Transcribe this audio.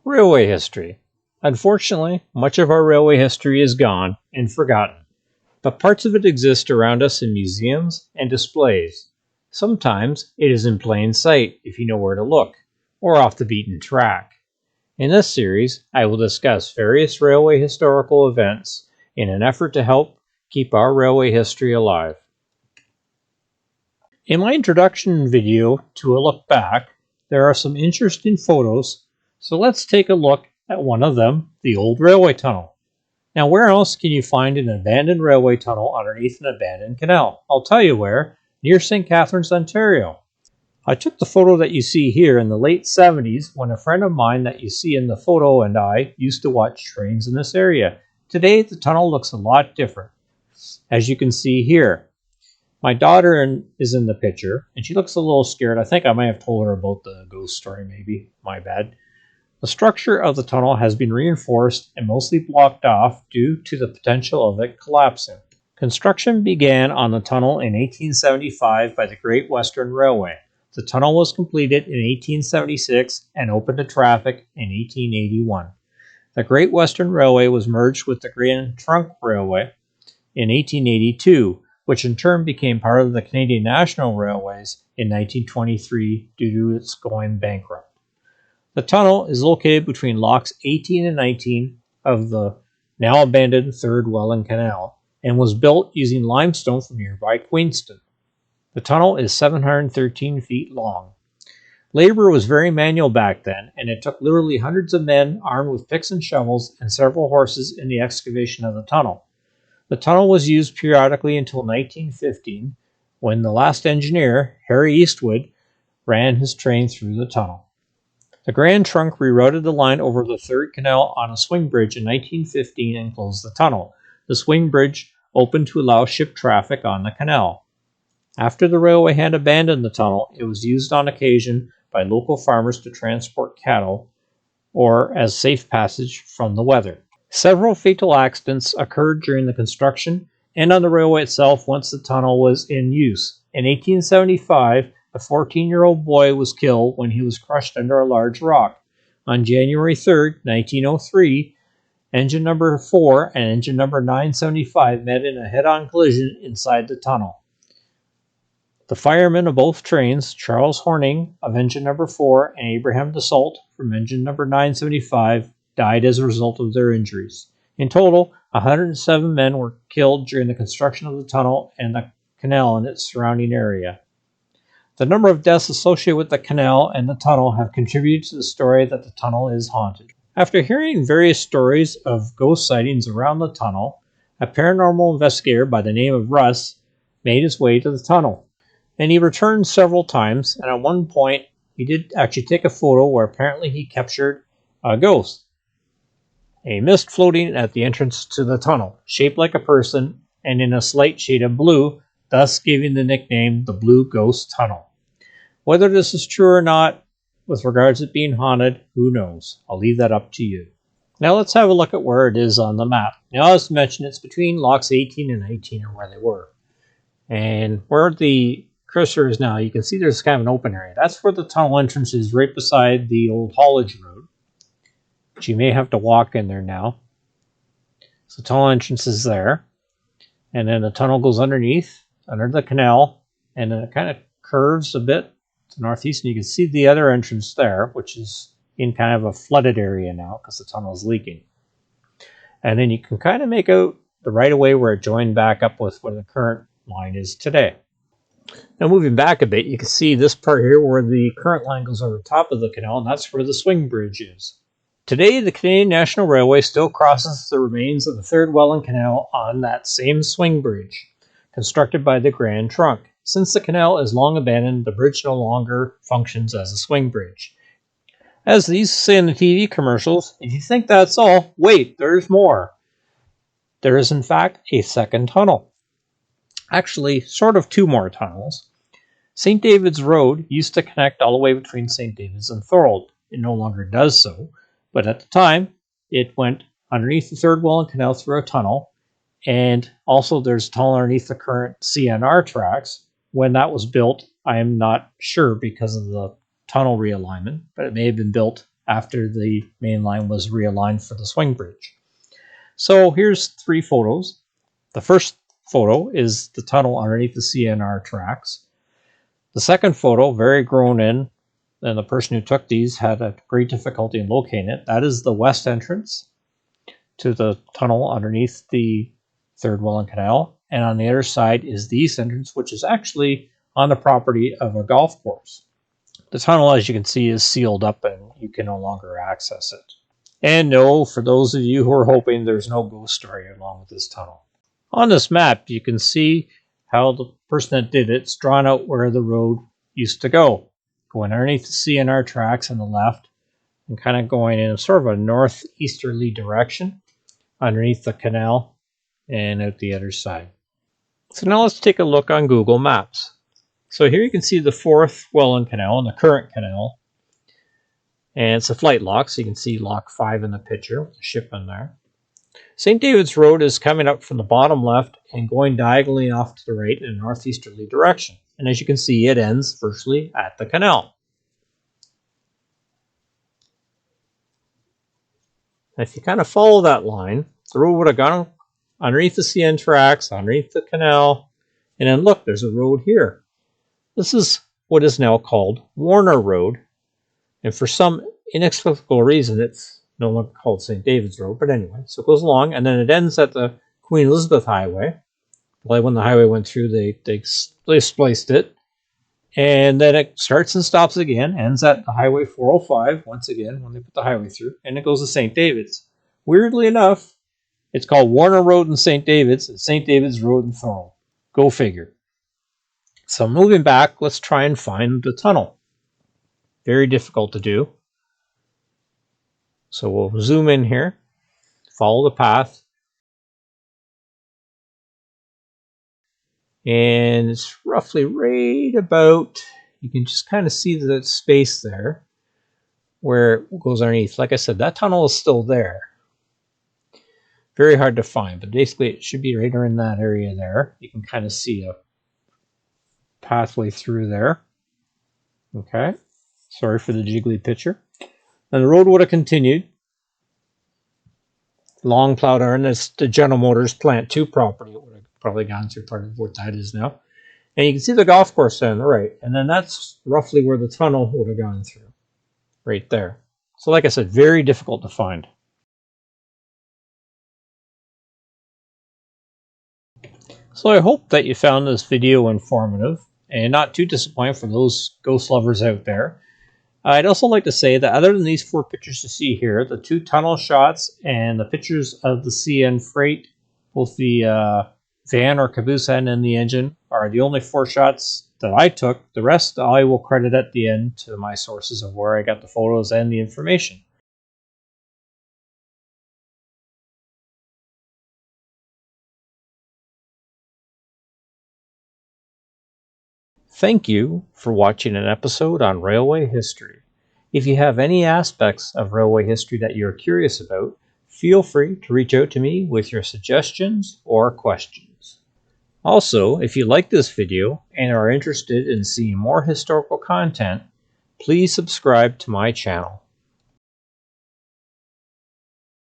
Railway history. Unfortunately, much of our railway history is gone and forgotten, but parts of it exist around us in museums and displays. Sometimes it is in plain sight if you know where to look, or off the beaten track. In this series, I will discuss various railway historical events in an effort to help keep our railway history alive. In my introduction video to a look back, there are some interesting photos, so let's take a look at one of them, the old railway tunnel. Now, where else can you find an abandoned railway tunnel underneath an abandoned canal? I'll tell you where, near St. Catharines, Ontario. I took the photo that you see here in the late 70s when a friend of mine that you see in the photo and I used to watch trains in this area. Today, the tunnel looks a lot different, as you can see here. My daughter is in the picture, and she looks a little scared. I think I might have told her about the ghost story, maybe. My bad. The structure of the tunnel has been reinforced and mostly blocked off due to the potential of it collapsing. Construction began on the tunnel in 1875 by the Great Western Railway. The tunnel was completed in 1876 and opened to traffic in 1881. The Great Western Railway was merged with the Grand Trunk Railway in 1882, which in turn became part of the Canadian National Railways in 1923 due to its going bankrupt. The tunnel is located between locks 18 and 19 of the now abandoned 3rd Welland Canal and was built using limestone from nearby Queenston. The tunnel is 713 feet long. Labor was very manual back then, and it took literally hundreds of men armed with picks and shovels and several horses in the excavation of the tunnel. The tunnel was used periodically until 1915, when the last engineer, Harry Eastwood, ran his train through the tunnel. The Grand Trunk rerouted the line over the 3rd Canal on a swing bridge in 1915 and closed the tunnel. The swing bridge opened to allow ship traffic on the canal. After the railway had abandoned the tunnel, it was used on occasion by local farmers to transport cattle or as safe passage from the weather. Several fatal accidents occurred during the construction and on the railway itself once the tunnel was in use. In 1875, a 14-year-old boy was killed when he was crushed under a large rock. On January 3, 1903, engine number 4 and engine number 975 met in a head-on collision inside the tunnel. The firemen of both trains, Charles Horning of engine number 4 and Abraham DeSault from engine number 975, died as a result of their injuries. In total, 107 men were killed during the construction of the tunnel and the canal and its surrounding area. The number of deaths associated with the canal and the tunnel have contributed to the story that the tunnel is haunted. After hearing various stories of ghost sightings around the tunnel, a paranormal investigator by the name of Russ made his way to the tunnel. And he returned several times, and at one point he did actually take a photo where apparently he captured a ghost. A mist floating at the entrance to the tunnel, shaped like a person and in a slight shade of blue, thus giving the nickname the Blue Ghost Tunnel. Whether this is true or not, with regards to it being haunted, who knows? I'll leave that up to you. Now let's have a look at where it is on the map. Now, as mentioned, it's between locks 18 and 19 are where they were. And where the cursor is now, you can see there's kind of an open area. That's where the tunnel entrance is, right beside the old haulage road. But you may have to walk in there now. So the tunnel entrance is there. And then the tunnel goes underneath, under the canal, and then it kind of curves a bit to the northeast, and you can see the other entrance there, which is in kind of a flooded area now because the tunnel is leaking. And then you can kind of make out the right-of-way where it joined back up with where the current line is today. Now moving back a bit, you can see this part here where the current line goes over the top of the canal, and that's where the swing bridge is. Today, the Canadian National Railway still crosses the remains of the 3rd Welland Canal on that same swing bridge, constructed by the Grand Trunk. Since the canal is long abandoned, the bridge no longer functions as a swing bridge. As these say in the TV commercials, if you think that's all, wait, there's more. There is in fact a second tunnel. Actually, sort of two more tunnels. St. David's Road used to connect all the way between St. David's and Thorold. It no longer does so, but at the time, it went underneath the 3rd Welland Canal through a tunnel, and also there's a tunnel underneath the current CNR tracks. When that was built, I am not sure because of the tunnel realignment, but it may have been built after the main line was realigned for the swing bridge. So here's 3 photos. The first photo is the tunnel underneath the CNR tracks. The second photo, very grown in, and the person who took these had a great difficulty in locating it. That is the west entrance to the tunnel underneath the third Welland Canal. And on the other side is the east entrance, which is actually on the property of a golf course. The tunnel, as you can see, is sealed up and you can no longer access it. And no, for those of you who are hoping, there's no ghost story along with this tunnel. On this map, you can see how the person that did it's drawn out where the road used to go. Going underneath the CNR tracks on the left and kind of going in sort of a northeasterly direction underneath the canal and out the other side. So now let's take a look on Google Maps. So here you can see the 4th Welland Canal and the current canal. And it's a flight lock, so you can see lock 5 in the picture with the ship in there. St. David's Road is coming up from the bottom left and going diagonally off to the right in a northeasterly direction. And as you can see, it ends virtually at the canal. And if you kind of follow that line, the road would have gone underneath the CN tracks, underneath the canal, and then look, there's a road here. This is what is now called Warner Road, and for some inexplicable reason, it's no longer called St. David's Road, but anyway, so it goes along, and then it ends at the Queen Elizabeth Highway. Like when the highway went through, they spliced it, and then it starts and stops again, ends at the Highway 405, once again, when they put the highway through, and it goes to St. David's. Weirdly enough, it's called Warner Road in St. David's, and St. David's Road in Thorold. Go figure. So moving back, let's try and find the tunnel. Very difficult to do. So we'll zoom in here, follow the path, and it's roughly right about, you can just kind of see the space there where it goes underneath. Like I said, that tunnel is still there. Very hard to find, but basically it should be right in that area there. You can kind of see a pathway through there. Okay, sorry for the jiggly picture. And the road would have continued long plowed iron. That's the General Motors Plant 2 property. It would have probably gone through part of what that is now. And you can see the golf course there on the right. And then that's roughly where the tunnel would have gone through. Right there. So like I said, very difficult to find. So I hope that you found this video informative and not too disappointing for those ghost lovers out there. I'd also like to say that other than these 4 pictures you see here, the 2 tunnel shots and the pictures of the CN freight, both the van or caboose end and the engine, are the only 4 shots that I took. The rest I will credit at the end to my sources of where I got the photos and the information. Thank you for watching an episode on railway history. If you have any aspects of railway history that you're curious about, feel free to reach out to me with your suggestions or questions. Also, if you like this video and are interested in seeing more historical content, please subscribe to my channel.